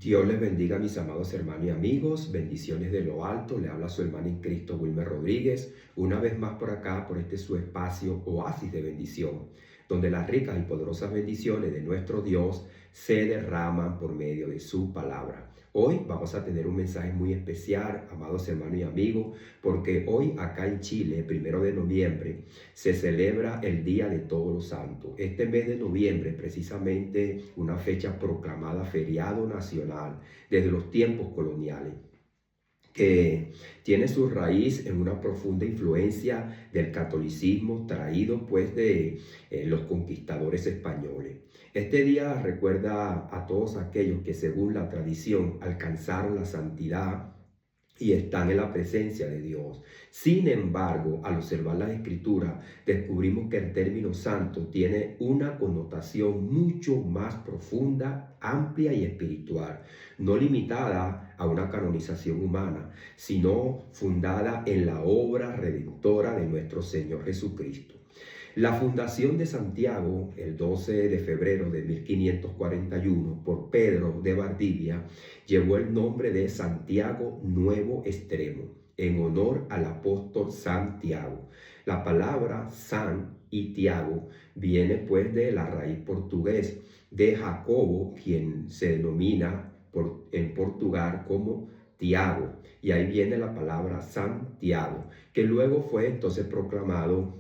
Dios les bendiga, mis amados hermanos y amigos. Bendiciones de lo alto. Le habla su hermano en Cristo, Wilmer Rodríguez. Una vez más por acá, por este su espacio, oasis de bendición, donde las ricas y poderosas bendiciones de nuestro Dios se derraman por medio de su palabra. Hoy vamos a tener un mensaje muy especial, amados hermanos y amigos, porque hoy acá en Chile, 1 de noviembre, se celebra el Día de Todos los Santos. Este mes de noviembre, precisamente una fecha proclamada feriado nacional desde los tiempos coloniales, que tiene su raíz en una profunda influencia del catolicismo traído pues de los conquistadores españoles. Este día recuerda a todos aquellos que según la tradición alcanzaron la santidad y están en la presencia de Dios. Sin embargo, al observar las escrituras, descubrimos que el término santo tiene una connotación mucho más profunda, amplia y espiritual, no limitada a una canonización humana, sino fundada en la obra redentora de nuestro Señor Jesucristo. La fundación de Santiago, el 12 de febrero de 1541, por Pedro de Valdivia, llevó el nombre de Santiago Nuevo Extremo, en honor al apóstol Santiago. La palabra San y Tiago viene pues de la raíz portugués de Jacobo, quien se denomina en Portugal como Tiago. Y ahí viene la palabra Santiago, que luego fue entonces proclamado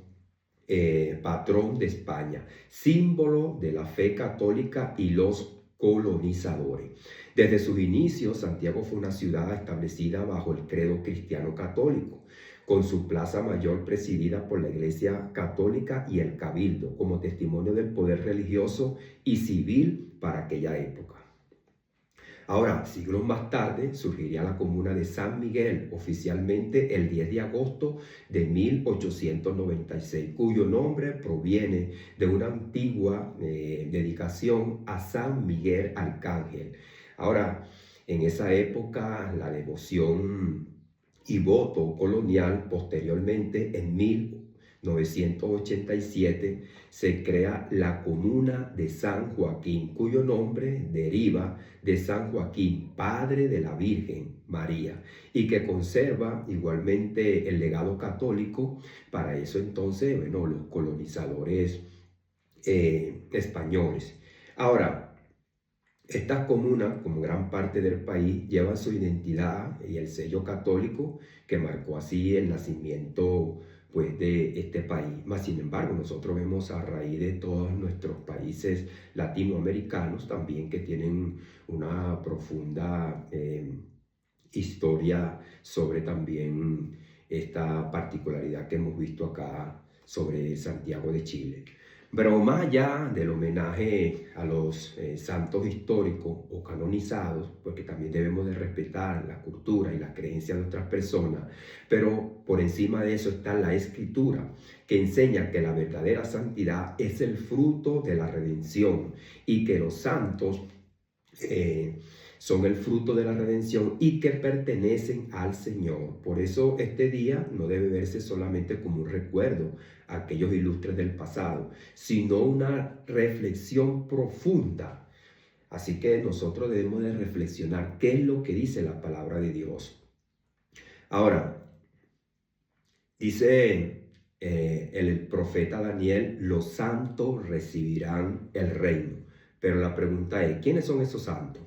patrón de España, símbolo de la fe católica y los colonizadores. Desde sus inicios, Santiago fue una ciudad establecida bajo el credo cristiano católico, con su plaza mayor presidida por la Iglesia Católica y el Cabildo, como testimonio del poder religioso y civil para aquella época. Ahora, siglos más tarde, surgiría la comuna de San Miguel, oficialmente el 10 de agosto de 1896, cuyo nombre proviene de una antigua dedicación a San Miguel Arcángel. Ahora, en esa época, la devoción y voto colonial, posteriormente en 1987, se crea la comuna de San Joaquín, cuyo nombre deriva de San Joaquín, padre de la Virgen María, y que conserva igualmente el legado católico. Para eso entonces, bueno, los colonizadores españoles. Ahora, estas comunas, como gran parte del país, llevan su identidad y el sello católico que marcó así el nacimiento pues, de este país. Mas, sin embargo, nosotros vemos a raíz de todos nuestros países latinoamericanos también que tienen una profunda historia sobre también esta particularidad que hemos visto acá sobre Santiago de Chile. Pero más allá del homenaje a los santos históricos o canonizados, porque también debemos de respetar la cultura y las creencias de otras personas, pero por encima de eso está la Escritura, que enseña que la verdadera santidad es el fruto de la redención y que los santos son el fruto de la redención y que pertenecen al Señor. Por eso este día no debe verse solamente como un recuerdo a aquellos ilustres del pasado, sino una reflexión profunda. Así que nosotros debemos de reflexionar qué es lo que dice la palabra de Dios. Ahora, dice el profeta Daniel, los santos recibirán el reino. Pero la pregunta es, ¿quiénes son esos santos?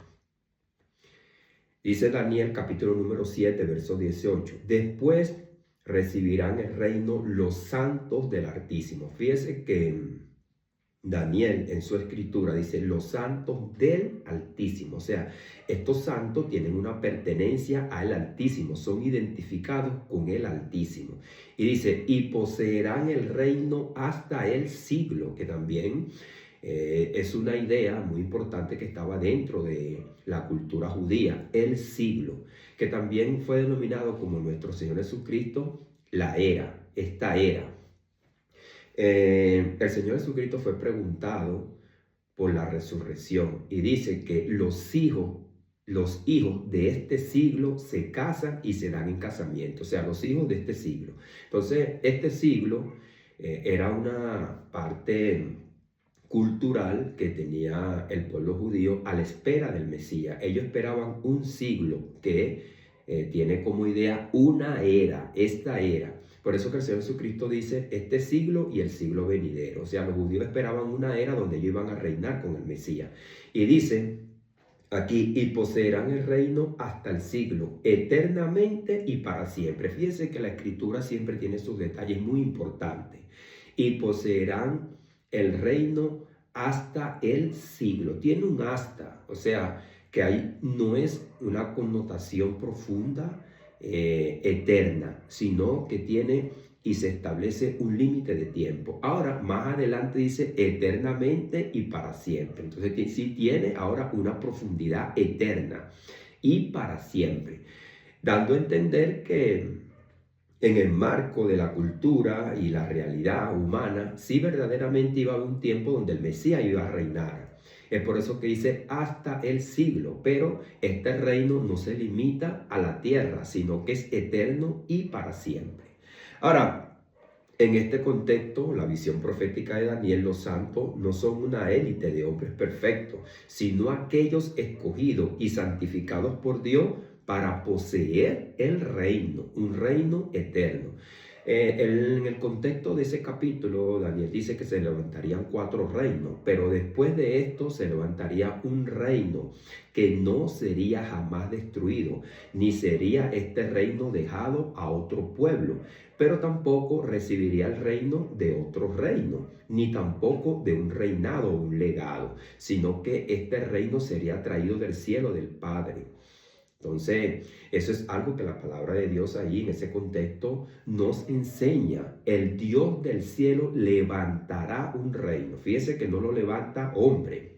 Dice Daniel capítulo número 7, verso 18. Después recibirán el reino los santos del Altísimo. Fíjese que Daniel en su escritura dice los santos del Altísimo. O sea, estos santos tienen una pertenencia al Altísimo, son identificados con el Altísimo. Y dice, y poseerán el reino hasta el siglo, que también es una idea muy importante que estaba dentro de la cultura judía, el siglo, que también fue denominado como nuestro Señor Jesucristo, la era, esta era. El Señor Jesucristo fue preguntado por la resurrección y dice que los hijos de este siglo se casan y se dan en casamiento, o sea, los hijos de este siglo. Entonces, este siglo era una parte cultural que tenía el pueblo judío a la espera del Mesías. Ellos esperaban un siglo que tiene como idea una era, esta era. Por eso que el Señor Jesucristo dice este siglo y el siglo venidero. O sea, los judíos esperaban una era donde ellos iban a reinar con el Mesías. Y dice aquí, y poseerán el reino hasta el siglo, eternamente y para siempre. Fíjense que la Escritura siempre tiene sus detalles muy importantes. Y poseerán el reino hasta el siglo. Tiene un hasta, o sea, que ahí no es una connotación profunda, eterna, sino que tiene y se establece un límite de tiempo. Ahora, más adelante dice eternamente y para siempre. Entonces, sí tiene ahora una profundidad eterna y para siempre, dando a entender que en el marco de la cultura y la realidad humana, sí verdaderamente iba a haber un tiempo donde el Mesías iba a reinar. Es por eso que dice hasta el siglo, pero este reino no se limita a la tierra, sino que es eterno y para siempre. Ahora, en este contexto, la visión profética de Daniel, los santos no son una élite de hombres perfectos, sino aquellos escogidos y santificados por Dios para poseer el reino, un reino eterno. En el contexto de ese capítulo, Daniel dice que se levantarían 4 reinos, pero después de esto se levantaría un reino que no sería jamás destruido, ni sería este reino dejado a otro pueblo, pero tampoco recibiría el reino de otro reino, ni tampoco de un reinado o un legado, sino que este reino sería traído del cielo del Padre. Entonces, eso es algo que la palabra de Dios ahí en ese contexto nos enseña. El Dios del cielo levantará un reino. Fíjese que no lo levanta hombre,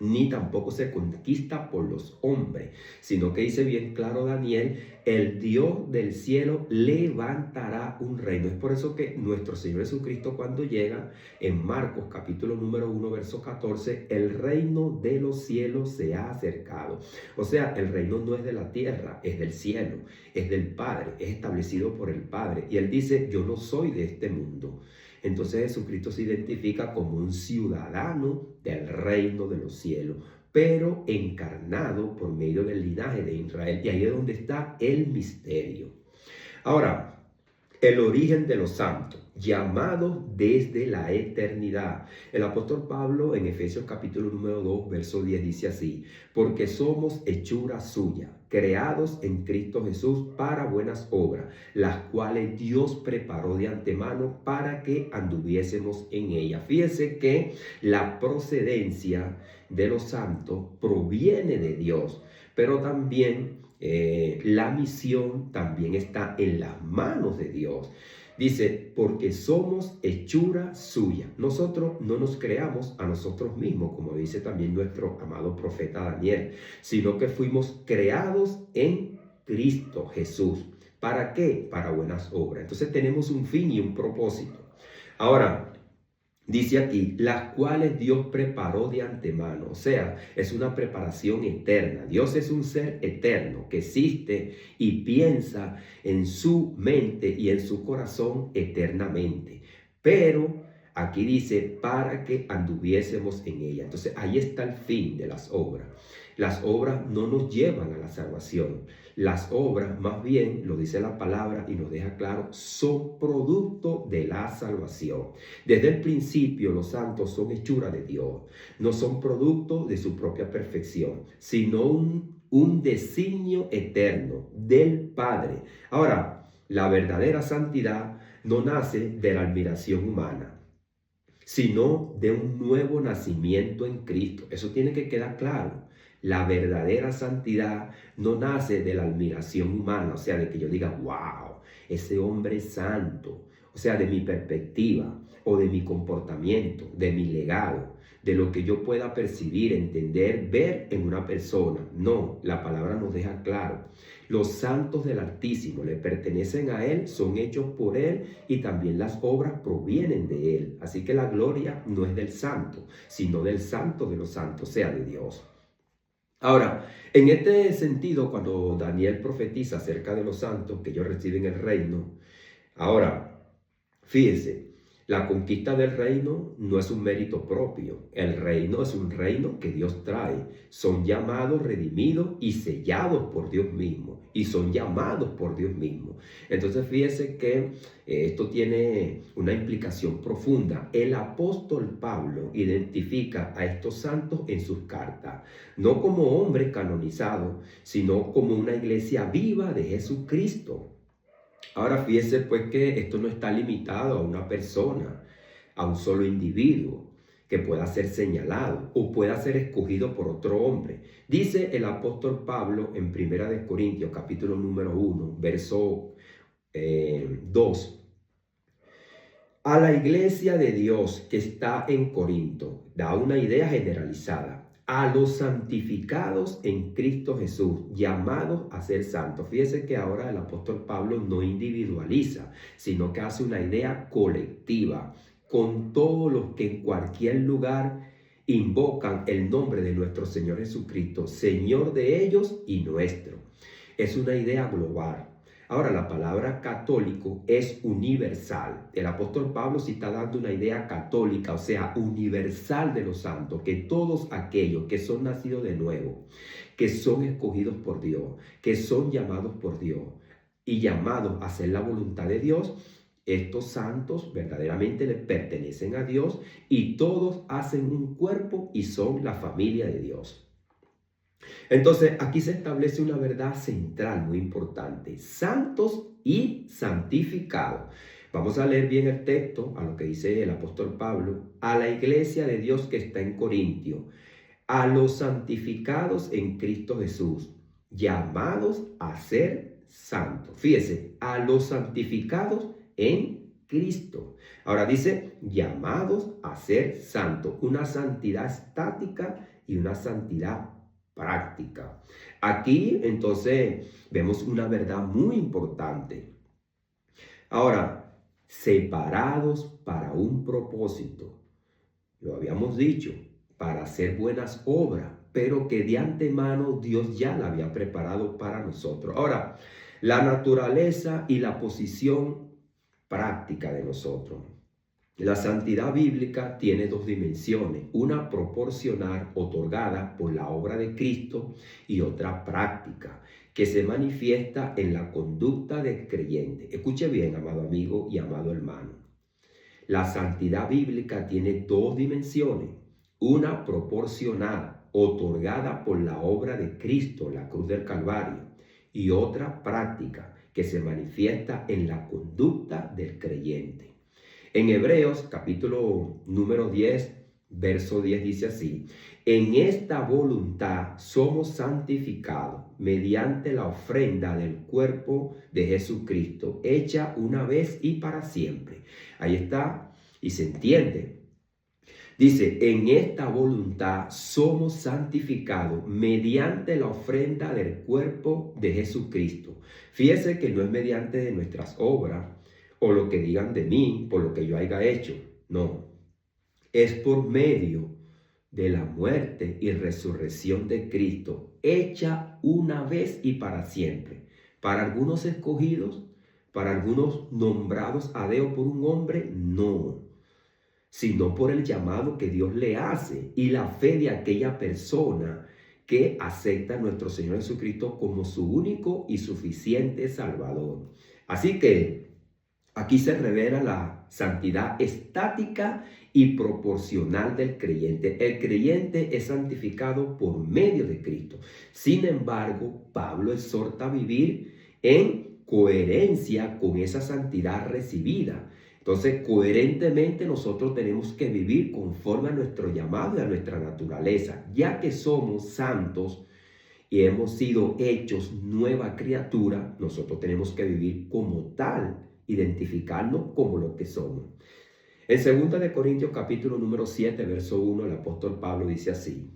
ni tampoco se conquista por los hombres, sino que dice bien claro Daniel, el Dios del cielo levantará un reino. Es por eso que nuestro Señor Jesucristo, cuando llega en Marcos capítulo número 1 verso 14, el reino de los cielos se ha acercado. O sea, el reino no es de la tierra, es del cielo, es del Padre, es establecido por el Padre. Y Él dice, yo no soy de este mundo. Entonces Jesucristo se identifica como un ciudadano del reino de los cielos, pero encarnado por medio del linaje de Israel. Y ahí es donde está el misterio. Ahora, el origen de los santos, llamados desde la eternidad. El apóstol Pablo en Efesios capítulo número 2, verso 10 dice así, porque somos hechura suya, creados en Cristo Jesús para buenas obras, las cuales Dios preparó de antemano para que anduviésemos en ellas. Fíjense que la procedencia de los santos proviene de Dios, pero también la misión también está en las manos de Dios. Dice, porque somos hechura suya. Nosotros no nos creamos a nosotros mismos, como dice también nuestro amado profeta Daniel, sino que fuimos creados en Cristo Jesús. ¿Para qué? Para buenas obras. Entonces tenemos un fin y un propósito. Ahora, dice aquí, las cuales Dios preparó de antemano. O sea, es una preparación eterna. Dios es un ser eterno que existe y piensa en su mente y en su corazón eternamente. Pero aquí dice, para que anduviésemos en ella. Entonces, ahí está el fin de las obras. Las obras no nos llevan a la salvación. Las obras, más bien, lo dice la palabra y nos deja claro, son producto de la salvación. Desde el principio, los santos son hechura de Dios. No son producto de su propia perfección, sino un designio eterno del Padre. Ahora, la verdadera santidad no nace de la admiración humana, sino de un nuevo nacimiento en Cristo. Eso tiene que quedar claro. La verdadera santidad no nace de la admiración humana, o sea, de que yo diga, wow, ese hombre es santo, o sea, de mi perspectiva o de mi comportamiento, de mi legado, de lo que yo pueda percibir, entender, ver en una persona. No, la palabra nos deja claro. Los santos del Altísimo le pertenecen a Él, son hechos por Él y también las obras provienen de Él. Así que la gloria no es del santo, sino del santo de los santos, o sea, de Dios. Ahora, en este sentido, cuando Daniel profetiza acerca de los santos que ellos reciben el reino, ahora, fíjense, La conquista del reino no es un mérito propio. El reino es un reino que Dios trae. Son llamados, redimidos y sellados por Dios mismo. Y son llamados por Dios mismo. Entonces fíjese que esto tiene una implicación profunda. El apóstol Pablo identifica a estos santos en sus cartas, no como hombres canonizados, sino como una iglesia viva de Jesucristo. Ahora fíjese pues que esto no está limitado a una persona, a un solo individuo que pueda ser señalado o pueda ser escogido por otro hombre. Dice el apóstol Pablo en 1 Corintios capítulo número 1, verso 2. A la iglesia de Dios que está en Corinto, da una idea generalizada. A los santificados en Cristo Jesús, llamados a ser santos. Fíjese que ahora el apóstol Pablo no individualiza, sino que hace una idea colectiva con todos los que en cualquier lugar invocan el nombre de nuestro Señor Jesucristo, Señor de ellos y nuestro. Es una idea global. Ahora, la palabra católico es universal. El apóstol Pablo sí está dando una idea católica, o sea, universal de los santos, que todos aquellos que son nacidos de nuevo, que son escogidos por Dios, que son llamados por Dios y llamados a hacer la voluntad de Dios, estos santos verdaderamente le pertenecen a Dios y todos hacen un cuerpo y son la familia de Dios. Entonces, aquí se establece una verdad central muy importante: santos y santificados. Vamos a leer bien el texto, a lo que dice el apóstol Pablo: a la iglesia de Dios que está en Corintio, a los santificados en Cristo Jesús, llamados a ser santos. Fíjese, a los santificados en Cristo. Ahora dice, llamados a ser santos, una santidad estática y una santidad práctica. Aquí entonces vemos una verdad muy importante. Ahora, separados para un propósito, lo habíamos dicho, para hacer buenas obras, pero que de antemano Dios ya la había preparado para nosotros. Ahora, la naturaleza y la posición práctica de nosotros. La santidad bíblica tiene dos dimensiones, una proporcional otorgada por la obra de Cristo y otra práctica que se manifiesta en la conducta del creyente. Escuche bien, amado amigo y amado hermano. La santidad bíblica tiene dos dimensiones, una proporcional otorgada por la obra de Cristo, la cruz del Calvario, y otra práctica que se manifiesta en la conducta del creyente. En Hebreos capítulo número 10, verso 10 dice así: en esta voluntad somos santificados mediante la ofrenda del cuerpo de Jesucristo, hecha una vez y para siempre. Ahí está, y se entiende. Dice, en esta voluntad somos santificados mediante la ofrenda del cuerpo de Jesucristo. Fíjese que no es mediante de nuestras obras, o lo que digan de mí, por lo que yo haya hecho. No, es por medio de la muerte y resurrección de Cristo, hecha una vez y para siempre. Para algunos escogidos, para algunos nombrados a Dios por un hombre, no, sino por el llamado que Dios le hace y la fe de aquella persona que acepta a nuestro Señor Jesucristo como su único y suficiente Salvador. Así que aquí se revela la santidad estática y proporcional del creyente. El creyente es santificado por medio de Cristo. Sin embargo, Pablo exhorta a vivir en coherencia con esa santidad recibida. Entonces, coherentemente nosotros tenemos que vivir conforme a nuestro llamado y a nuestra naturaleza, ya que somos santos y hemos sido hechos nueva criatura. Nosotros tenemos que vivir como tal, identificarnos como lo que somos. En 2 Corintios capítulo número 7, verso 1, el apóstol Pablo dice así: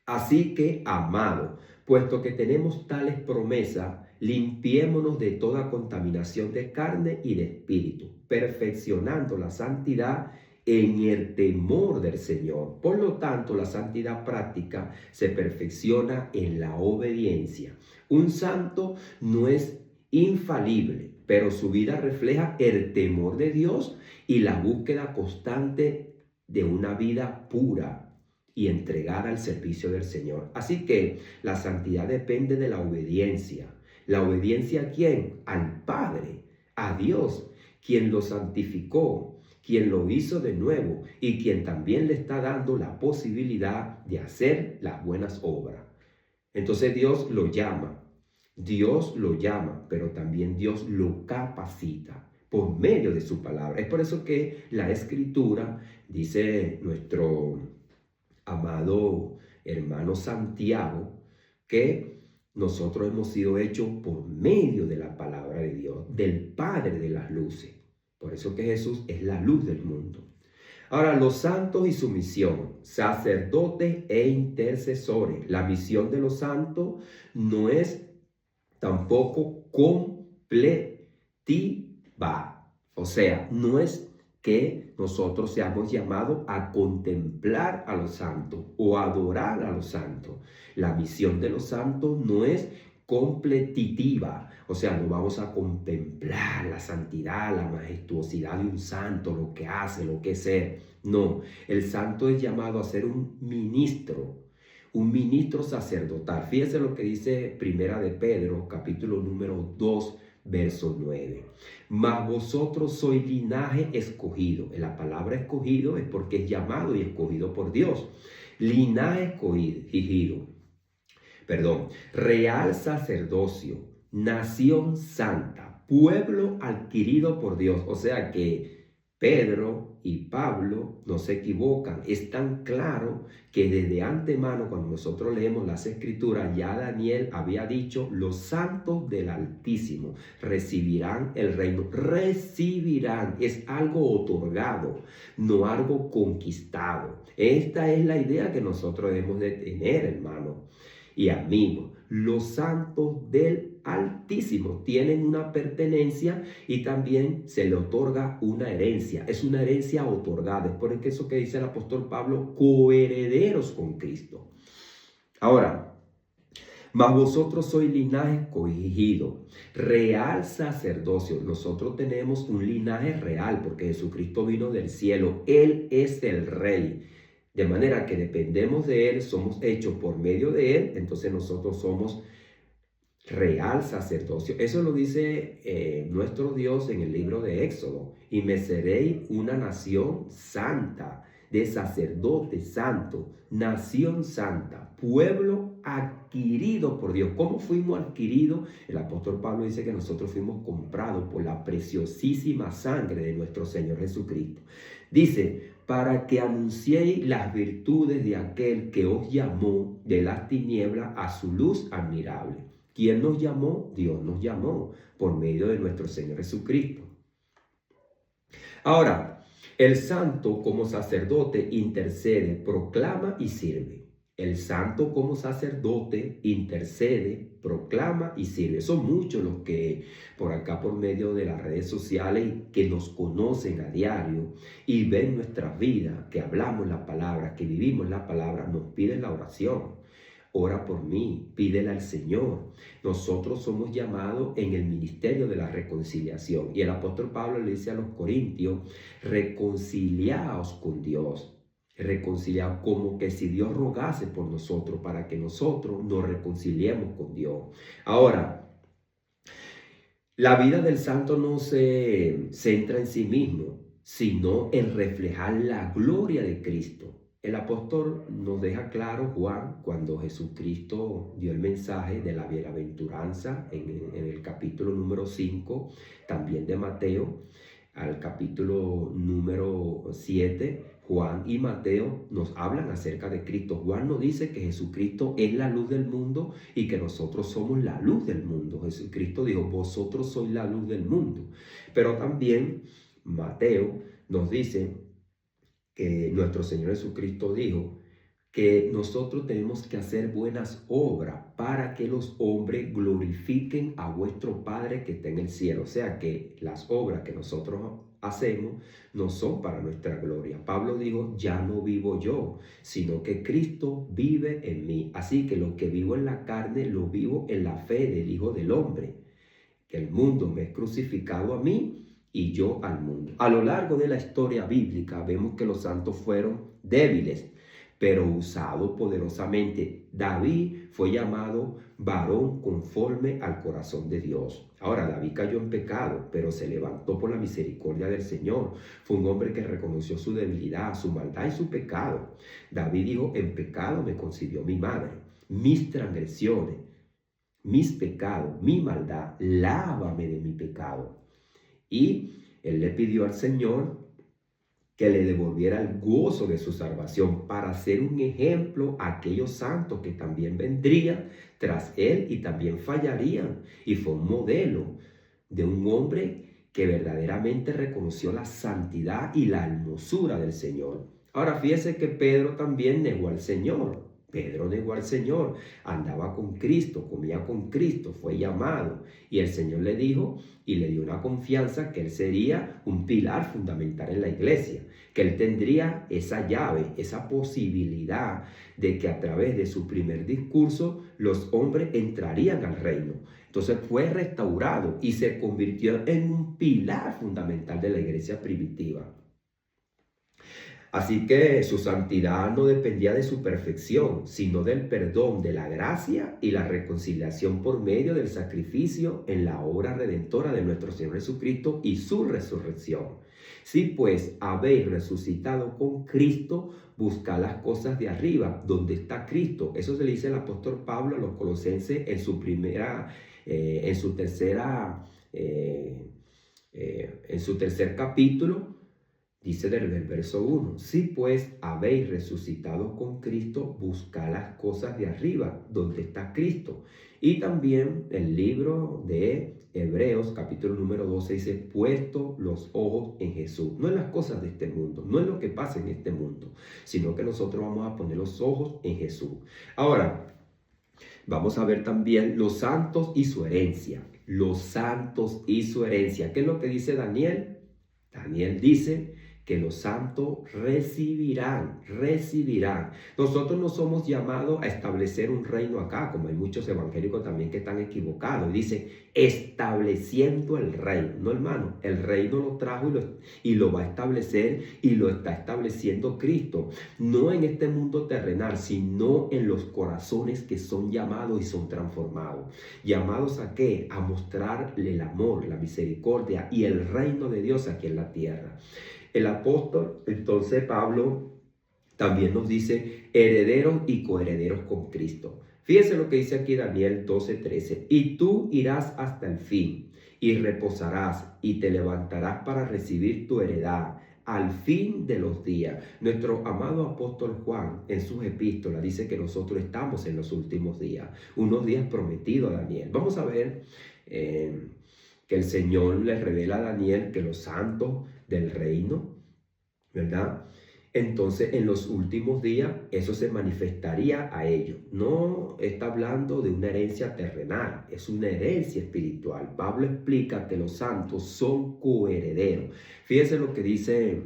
así que, amado, puesto que tenemos tales promesas, limpiémonos de toda contaminación de carne y de espíritu, perfeccionando la santidad en el temor del Señor. Por lo tanto, la santidad práctica se perfecciona en la obediencia. Un santo no es infalible, pero su vida refleja el temor de Dios y la búsqueda constante de una vida pura y entregada al servicio del Señor. Así que la santidad depende de la obediencia. ¿La obediencia a quién? Al Padre, a Dios, quien lo santificó, quien lo hizo de nuevo y quien también le está dando la posibilidad de hacer las buenas obras. Entonces Dios lo llama, pero también Dios lo capacita por medio de su palabra. Es por eso que la Escritura, dice nuestro amado hermano Santiago, que nosotros hemos sido hechos por medio de la palabra de Dios, del Padre de las luces. Por eso que Jesús es la luz del mundo. Ahora, los santos y su misión, sacerdotes e intercesores. La misión de los santos no es tampoco completiva. O sea, no es que nosotros seamos llamados a contemplar a los santos o adorar a los santos. La misión de los santos no es completitiva, o sea, no vamos a contemplar la santidad, la majestuosidad de un santo, lo que hace, lo que es ser. No, el santo es llamado a ser un ministro sacerdotal. Fíjense lo que dice Primera de Pedro, capítulo número 2, verso 9. Mas vosotros sois linaje escogido. La palabra escogido es porque es llamado y escogido por Dios. Linaje escogido. Real sacerdocio, nación santa, pueblo adquirido por Dios. O sea que Pedro y Pablo no se equivocan. Es tan claro que desde antemano, cuando nosotros leemos las Escrituras, ya Daniel había dicho: los santos del Altísimo recibirán el reino. Recibirán, es algo otorgado, no algo conquistado. Esta es la idea que nosotros debemos de tener, hermano y amigos. Los santos del Altísimo tienen una pertenencia y también se le otorga una herencia. Es una herencia otorgada. Es por eso que dice el apóstol Pablo: coherederos con Cristo. Ahora, mas vosotros sois linaje escogido, real sacerdocio. Nosotros tenemos un linaje real porque Jesucristo vino del cielo. Él es el Rey. De manera que dependemos de Él, somos hechos por medio de Él, entonces nosotros somos real sacerdocio. Eso lo dice nuestro Dios en el libro de Éxodo. Y me seréis una nación santa, de sacerdotes santos, nación santa, pueblo adquirido por Dios. ¿Cómo fuimos adquiridos? El apóstol Pablo dice que nosotros fuimos comprados por la preciosísima sangre de nuestro Señor Jesucristo. Dice: para que anunciéis las virtudes de aquel que os llamó de las tinieblas a su luz admirable. ¿Quién nos llamó? Dios nos llamó por medio de nuestro Señor Jesucristo. Ahora, el santo como sacerdote intercede, proclama y sirve. El santo como sacerdote intercede, proclama y sirve. Son muchos los que por acá, por medio de las redes sociales, que nos conocen a diario y ven nuestras vidas, que hablamos la palabra, que vivimos la palabra, nos piden la oración. Ora por mí, pídele al Señor. Nosotros somos llamados en el ministerio de la reconciliación. Y el apóstol Pablo le dice a los corintios: reconciliaos con Dios. Reconciliados, como que si Dios rogase por nosotros para que nosotros nos reconciliemos con Dios. Ahora, la vida del santo no se centra en sí mismo, sino en reflejar la gloria de Cristo. El apóstol nos deja claro, Juan, cuando Jesucristo dio el mensaje de la bienaventuranza en el capítulo número 5, también de Mateo, al capítulo número 7, Juan y Mateo nos hablan acerca de Cristo. Juan nos dice que Jesucristo es la luz del mundo y que nosotros somos la luz del mundo. Jesucristo dijo: vosotros sois la luz del mundo. Pero también Mateo nos dice que nuestro Señor Jesucristo dijo que nosotros tenemos que hacer buenas obras para que los hombres glorifiquen a vuestro Padre que está en el cielo. O sea que las obras que nosotros hacemos no son para nuestra gloria. Pablo dijo: ya no vivo yo, sino que Cristo vive en mí. Así que lo que vivo en la carne, lo vivo en la fe del Hijo del Hombre, que el mundo me ha crucificado a mí y yo al mundo. A lo largo de la historia bíblica vemos que los santos fueron débiles, pero usados poderosamente. David fue llamado varón conforme al corazón de Dios. Ahora, David cayó en pecado, pero se levantó por la misericordia del Señor. Fue un hombre que reconoció su debilidad, su maldad y su pecado. David dijo: en pecado me concibió mi madre. Mis transgresiones, mis pecados, mi maldad, lávame de mi pecado. Y él le pidió al Señor que le devolviera el gozo de su salvación para ser un ejemplo a aquellos santos que también vendrían tras él y también fallarían. Y fue un modelo de un hombre que verdaderamente reconoció la santidad y la hermosura del Señor. Ahora fíjese que Pedro también negó al Señor. Pedro negó al Señor, andaba con Cristo, comía con Cristo, fue llamado y el Señor le dijo y le dio una confianza que él sería un pilar fundamental en la iglesia, que él tendría esa llave, esa posibilidad de que a través de su primer discurso los hombres entrarían al reino. Entonces fue restaurado y se convirtió en un pilar fundamental de la iglesia primitiva. Así que su santidad no dependía de su perfección, sino del perdón, de la gracia y la reconciliación por medio del sacrificio en la obra redentora de nuestro Señor Jesucristo y su resurrección. Si pues habéis resucitado con Cristo, buscad las cosas de arriba, donde está Cristo. Eso se le dice el apóstol Pablo a los colosenses en su tercer capítulo. Dice desde el verso 1, si pues habéis resucitado con Cristo, buscad las cosas de arriba, donde está Cristo. Y también el libro de Hebreos, capítulo número 12, dice, puesto los ojos en Jesús. No en las cosas de este mundo, no en lo que pasa en este mundo, sino que nosotros vamos a poner los ojos en Jesús. Ahora, vamos a ver también los santos y su herencia. Los santos y su herencia. ¿Qué es lo que dice Daniel? Daniel dice que los santos recibirán. Nosotros no somos llamados a establecer un reino acá, como hay muchos evangélicos también que están equivocados. Y dice, estableciendo el reino. No, hermano, el reino lo trajo y lo va a establecer y lo está estableciendo Cristo. No en este mundo terrenal, sino en los corazones que son llamados y son transformados. ¿Llamados a qué? A mostrarle el amor, la misericordia y el reino de Dios aquí en la tierra. El apóstol, entonces Pablo, también nos dice herederos y coherederos con Cristo. Fíjense lo que dice aquí Daniel 12:13. Y tú irás hasta el fin y reposarás y te levantarás para recibir tu heredad al fin de los días. Nuestro amado apóstol Juan en sus epístolas dice que nosotros estamos en los últimos días, unos días prometidos a Daniel. Vamos a ver que el Señor le revela a Daniel que los santos del reino, ¿verdad? Entonces en los últimos días eso se manifestaría a ellos. No está hablando de una herencia terrenal, es una herencia espiritual. Pablo explica que los santos son coherederos. Fíjense lo que dice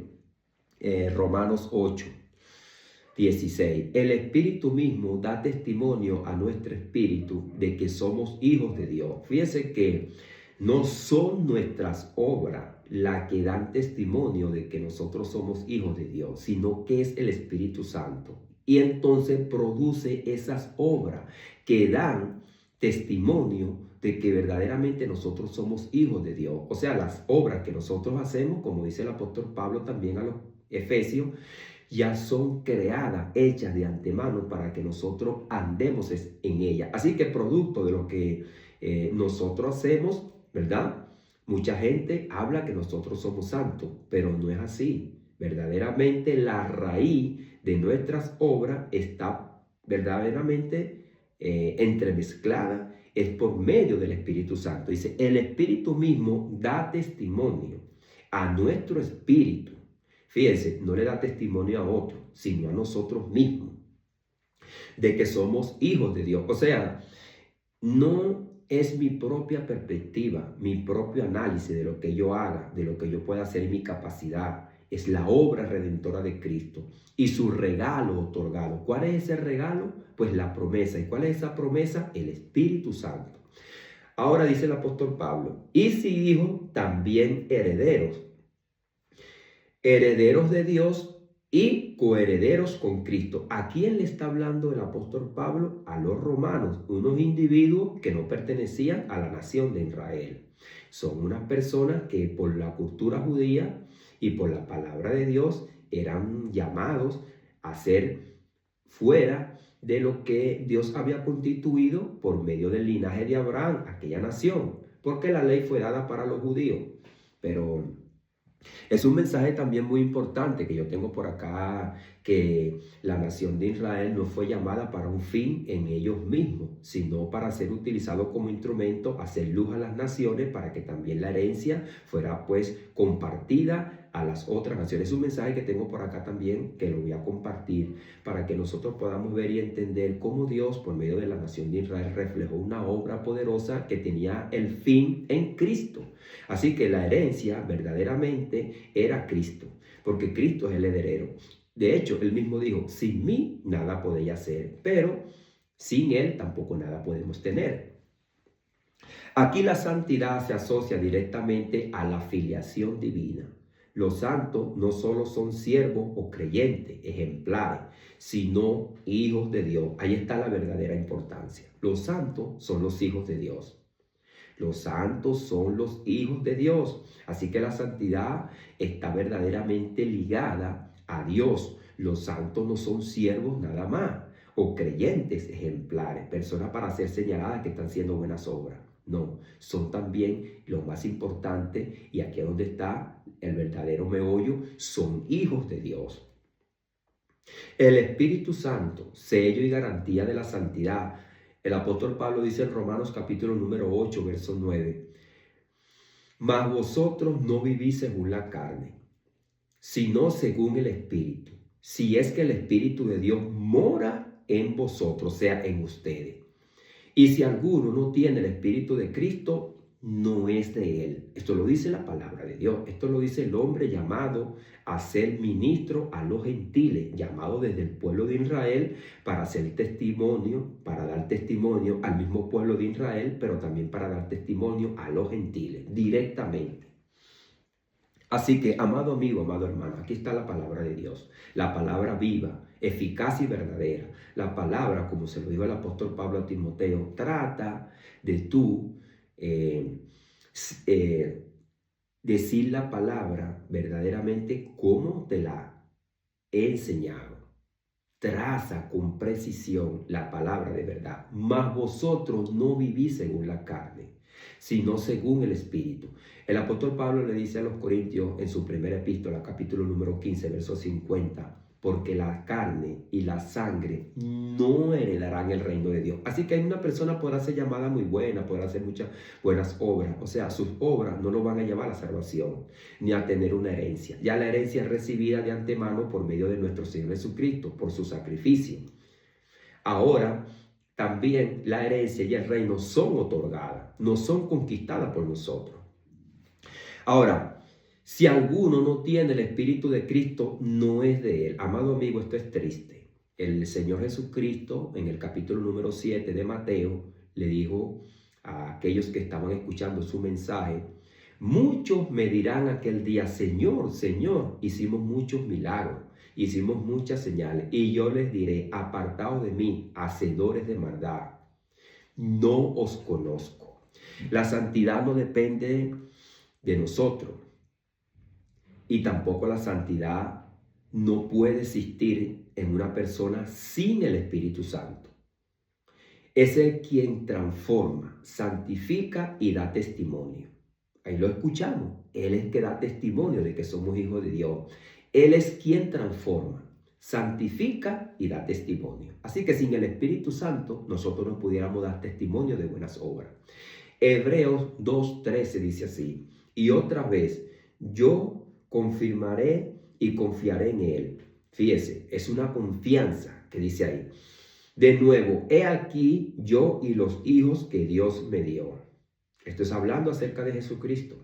Romanos 8:16. El Espíritu mismo da testimonio a nuestro espíritu de que somos hijos de Dios. Fíjense que no son nuestras obras las que dan testimonio de que nosotros somos hijos de Dios, sino que es el Espíritu Santo. Y entonces produce esas obras que dan testimonio de que verdaderamente nosotros somos hijos de Dios. O sea, las obras que nosotros hacemos, como dice el apóstol Pablo también a los Efesios, ya son creadas, hechas de antemano para que nosotros andemos en ellas. Así que producto de lo que nosotros hacemos, ¿verdad? Mucha gente habla que nosotros somos santos, pero no es así. Verdaderamente la raíz de nuestras obras está verdaderamente entremezclada, es por medio del Espíritu Santo. Dice, el Espíritu mismo da testimonio a nuestro espíritu. Fíjense, no le da testimonio a otro, sino a nosotros mismos, de que somos hijos de Dios. O sea, no es mi propia perspectiva, mi propio análisis de lo que yo haga, de lo que yo pueda hacer en mi capacidad. Es la obra redentora de Cristo y su regalo otorgado. ¿Cuál es ese regalo? Pues la promesa. ¿Y cuál es esa promesa? El Espíritu Santo. Ahora dice el apóstol Pablo, y si hijos, también herederos, herederos de Dios y coherederos con Cristo. ¿A quién le está hablando el apóstol Pablo? A los romanos, unos individuos que no pertenecían a la nación de Israel. Son unas personas que por la cultura judía y por la palabra de Dios eran llamados a ser fuera de lo que Dios había constituido por medio del linaje de Abraham, aquella nación, porque la ley fue dada para los judíos. Pero es un mensaje también muy importante que yo tengo por acá, que la nación de Israel no fue llamada para un fin en ellos mismos, sino para ser utilizado como instrumento, hacer luz a las naciones, para que también la herencia fuera pues compartida a las otras naciones. Es un mensaje que tengo por acá también, que lo voy a compartir, para que nosotros podamos ver y entender cómo Dios, por medio de la nación de Israel, reflejó una obra poderosa que tenía el fin en Cristo. Así que la herencia verdaderamente era Cristo, porque Cristo es el heredero. De hecho, él mismo dijo, sin mí nada podéis hacer, pero sin él tampoco nada podemos tener. Aquí la santidad se asocia directamente a la filiación divina. Los santos no solo son siervos o creyentes, ejemplares, sino hijos de Dios. Ahí está la verdadera importancia. Los santos son los hijos de Dios. Los santos son los hijos de Dios. Así que la santidad está verdaderamente ligada a Dios. Los santos no son siervos nada más, o creyentes ejemplares, personas para ser señaladas que están haciendo buenas obras. No, son también lo más importante, y aquí es donde está el verdadero meollo, son hijos de Dios. El Espíritu Santo, sello y garantía de la santidad. El apóstol Pablo dice en Romanos capítulo número 8, verso 9, mas vosotros no vivís según la carne, sino según el Espíritu, si es que el Espíritu de Dios mora en vosotros, o sea, en ustedes. Y si alguno no tiene el Espíritu de Cristo, no es de él. Esto lo dice la palabra de Dios. Esto lo dice el hombre llamado a ser ministro a los gentiles, llamado desde el pueblo de Israel para hacer testimonio, para dar testimonio al mismo pueblo de Israel, pero también para dar testimonio a los gentiles directamente. Así que, amado amigo, amado hermano, aquí está la palabra de Dios, la palabra viva, eficaz y verdadera. La palabra, como se lo dijo el apóstol Pablo a Timoteo, trata de tú decir la palabra verdaderamente como te la he enseñado. Traza con precisión la palabra de verdad. Mas vosotros no vivís según la carne, sino según el Espíritu. El apóstol Pablo le dice a los Corintios en su primera epístola, capítulo número 15, verso 50, porque la carne y la sangre no heredarán el reino de Dios. Así que una persona podrá ser llamada muy buena, podrá hacer muchas buenas obras. O sea, sus obras no lo van a llevar a salvación, ni a tener una herencia. Ya la herencia es recibida de antemano por medio de nuestro Señor Jesucristo, por su sacrificio. Ahora, también la herencia y el reino son otorgadas, no son conquistadas por nosotros. Ahora, si alguno no tiene el Espíritu de Cristo, no es de él. Amado amigo, esto es triste. El Señor Jesucristo, en el capítulo número 7 de Mateo, le dijo a aquellos que estaban escuchando su mensaje, muchos me dirán aquel día, Señor, Señor, hicimos muchos milagros, hicimos muchas señales, y yo les diré, apartaos de mí, hacedores de maldad, no os conozco. La santidad no depende de nosotros, y tampoco la santidad no puede existir en una persona sin el Espíritu Santo. Es el quien transforma, santifica y da testimonio. Ahí lo escuchamos. Él es el que da testimonio de que somos hijos de Dios. Él es quien transforma, santifica y da testimonio. Así que sin el Espíritu Santo nosotros no pudiéramos dar testimonio de buenas obras. Hebreos 2:13 dice así, y otra vez, yo confirmaré y confiaré en él. Fíjese, es una confianza que dice ahí. De nuevo, he aquí yo y los hijos que Dios me dio. Esto es hablando acerca de Jesucristo.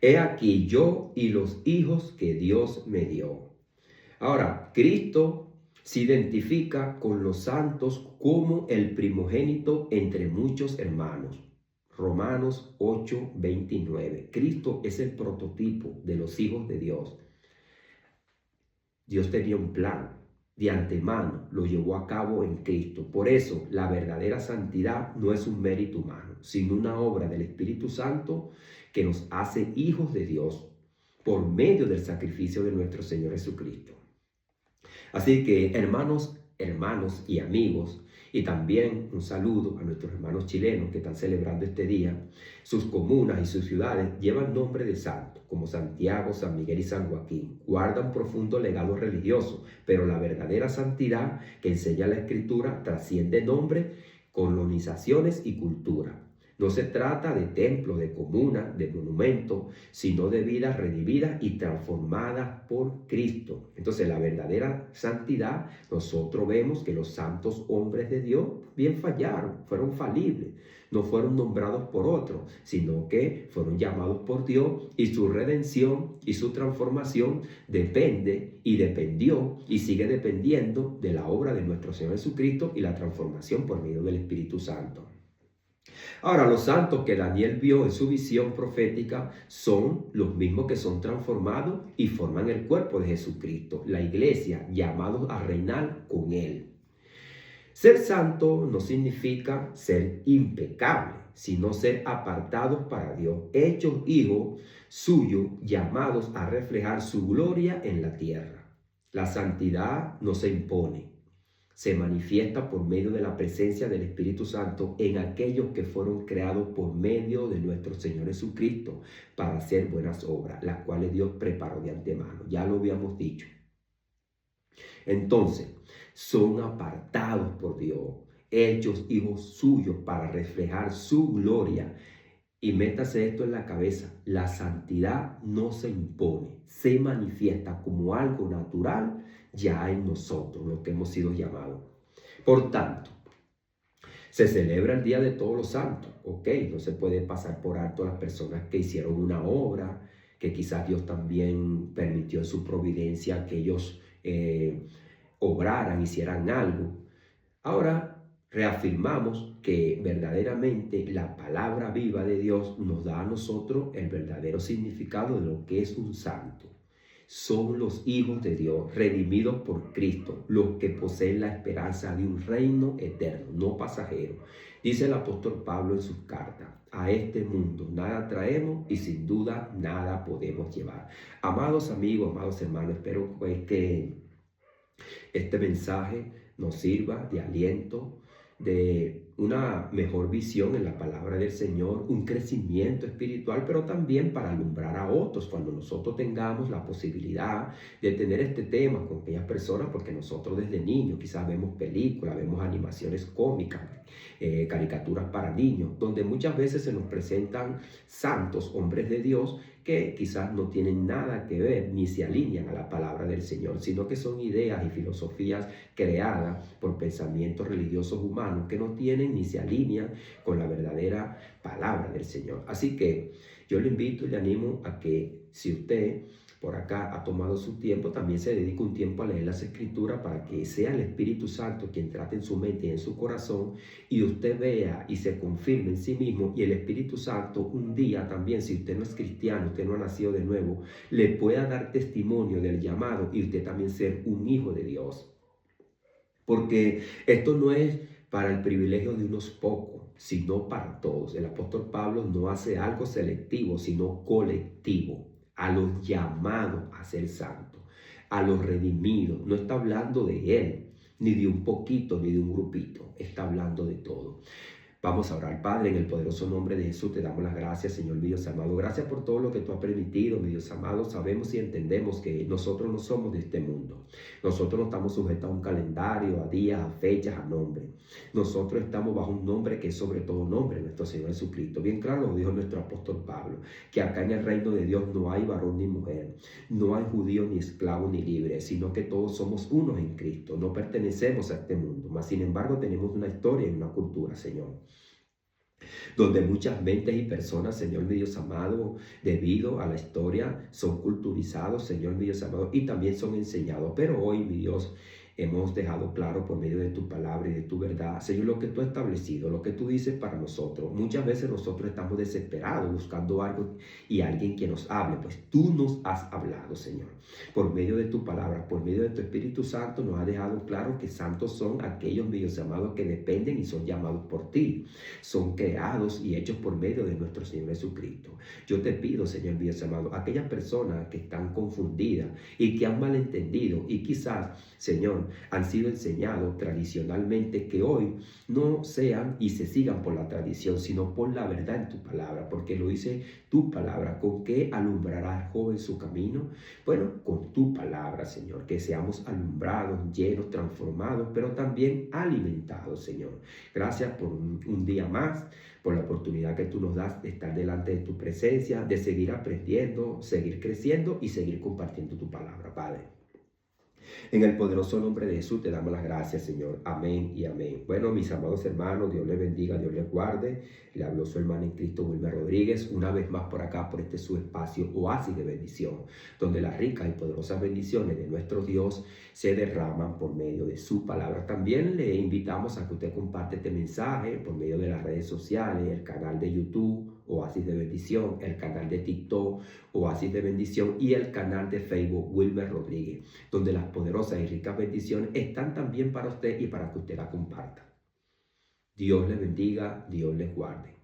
He aquí yo y los hijos que Dios me dio. Ahora, Cristo se identifica con los santos como el primogénito entre muchos hermanos. Romanos 8:29. Cristo es el prototipo de los hijos de Dios. Dios tenía un plan. De antemano lo llevó a cabo en Cristo. Por eso la verdadera santidad no es un mérito humano, sino una obra del Espíritu Santo que nos hace hijos de Dios por medio del sacrificio de nuestro Señor Jesucristo. Así que hermanos y amigos, y también un saludo a nuestros hermanos chilenos que están celebrando este día. Sus comunas y sus ciudades llevan nombre de santos, como Santiago, San Miguel y San Joaquín. Guardan profundo legado religioso, pero la verdadera santidad que enseña la Escritura trasciende nombres, colonizaciones y cultura. No se trata de templos, de comunas, de monumentos, sino de vidas redimidas y transformadas por Cristo. Entonces, la verdadera santidad, nosotros vemos que los santos hombres de Dios bien fallaron, fueron falibles. No fueron nombrados por otros, sino que fueron llamados por Dios, y su redención y su transformación depende y dependió y sigue dependiendo de la obra de nuestro Señor Jesucristo y la transformación por medio del Espíritu Santo. Ahora, los santos que Daniel vio en su visión profética son los mismos que son transformados y forman el cuerpo de Jesucristo, la iglesia, llamados a reinar con él. Ser santo no significa ser impecable, sino ser apartados para Dios, hechos hijos suyos, llamados a reflejar su gloria en la tierra. La santidad no se impone. Se manifiesta por medio de la presencia del Espíritu Santo en aquellos que fueron creados por medio de nuestro Señor Jesucristo para hacer buenas obras, las cuales Dios preparó de antemano. Ya lo habíamos dicho. Entonces, son apartados por Dios, hechos hijos suyos para reflejar su gloria. Y métase esto en la cabeza: la santidad no se impone, se manifiesta como algo natural ya en nosotros, los que hemos sido llamados. Por tanto, se celebra el Día de Todos los Santos, ¿ok? No se puede pasar por alto a las personas que hicieron una obra, que quizás Dios también permitió en su providencia que ellos obraran, hicieran algo. Ahora, reafirmamos que verdaderamente la palabra viva de Dios nos da a nosotros el verdadero significado de lo que es un santo. Son los hijos de Dios, redimidos por Cristo, los que poseen la esperanza de un reino eterno, no pasajero. Dice el apóstol Pablo en sus cartas: a este mundo nada traemos y sin duda nada podemos llevar. Amados amigos, amados hermanos, espero que este mensaje nos sirva de aliento, de una mejor visión en la palabra del Señor, un crecimiento espiritual, pero también para alumbrar a otros cuando nosotros tengamos la posibilidad de tener este tema con aquellas personas, porque nosotros desde niños quizás vemos películas, vemos animaciones cómicas, caricaturas para niños, donde muchas veces se nos presentan santos, hombres de Dios, que quizás no tienen nada que ver ni se alinean a la palabra del Señor, sino que son ideas y filosofías creadas por pensamientos religiosos humanos que no tienen ni se alinean con la verdadera palabra del Señor. Así que yo le invito y le animo a que, si usted por acá ha tomado su tiempo, también se dedique un tiempo a leer las Escrituras, para que sea el Espíritu Santo quien trate en su mente y en su corazón, y usted vea y se confirme en sí mismo, y el Espíritu Santo un día también, si usted no es cristiano, usted no ha nacido de nuevo, le pueda dar testimonio del llamado y usted también ser un hijo de Dios. Porque esto no es para el privilegio de unos pocos, sino para todos. El apóstol Pablo no hace algo selectivo, sino colectivo. A los llamados a ser santos, a los redimidos. No está hablando de él, ni de un poquito, ni de un grupito. Está hablando de todo. Vamos a orar. Padre, en el poderoso nombre de Jesús, te damos las gracias, Señor mi Dios amado. Gracias por todo lo que tú has permitido, mi Dios amado. Sabemos y entendemos que nosotros no somos de este mundo. Nosotros no estamos sujetos a un calendario, a días, a fechas, a nombres. Nosotros estamos bajo un nombre que es sobre todo nombre, nuestro Señor Jesucristo. Bien claro lo dijo nuestro apóstol Pablo, que acá en el reino de Dios no hay varón ni mujer, no hay judío ni esclavo ni libre, sino que todos somos unos en Cristo. No pertenecemos a este mundo, mas sin embargo tenemos una historia y una cultura, Señor, donde muchas mentes y personas, Señor mi Dios amado, debido a la historia, son culturizados, Señor mi Dios amado, y también son enseñados. Pero hoy, mi Dios, Hemos dejado claro por medio de tu palabra y de tu verdad, Señor, lo que tú has establecido, lo que tú dices para nosotros. Muchas veces nosotros estamos desesperados buscando algo y alguien que nos hable, pues tú nos has hablado, Señor. Por medio de tu palabra, por medio de tu Espíritu Santo, nos ha dejado claro que santos son aquellos medios llamados que dependen y son llamados por ti. Son creados y hechos por medio de nuestro Señor Jesucristo. Yo te pido, Señor mío amado, aquellas personas que están confundidas y que han malentendido y quizás, Señor, han sido enseñados tradicionalmente, que hoy no sean y se sigan por la tradición, sino por la verdad en tu palabra, porque lo dice tu palabra. ¿Con qué alumbrará el joven su camino? Bueno, con tu palabra, Señor, que seamos alumbrados, llenos, transformados, pero también alimentados, Señor. Gracias por un día más, por la oportunidad que tú nos das de estar delante de tu presencia, de seguir aprendiendo, seguir creciendo y seguir compartiendo tu palabra, Padre. En el poderoso nombre de Jesús te damos las gracias, Señor. Amén y amén. Bueno, mis amados hermanos, Dios les bendiga, Dios les guarde. Le habló su hermano en Cristo, Wilmer Rodríguez, una vez más por acá, por este su espacio oasis de bendición, donde las ricas y poderosas bendiciones de nuestro Dios se derraman por medio de su palabra. También le invitamos a que usted comparte este mensaje por medio de las redes sociales, el canal de YouTube, Oasis de Bendición, el canal de TikTok, Oasis de Bendición, y el canal de Facebook, Wilmer Rodríguez, donde las poderosas y ricas bendiciones están también para usted y para que usted la comparta. Dios les bendiga, Dios les guarde.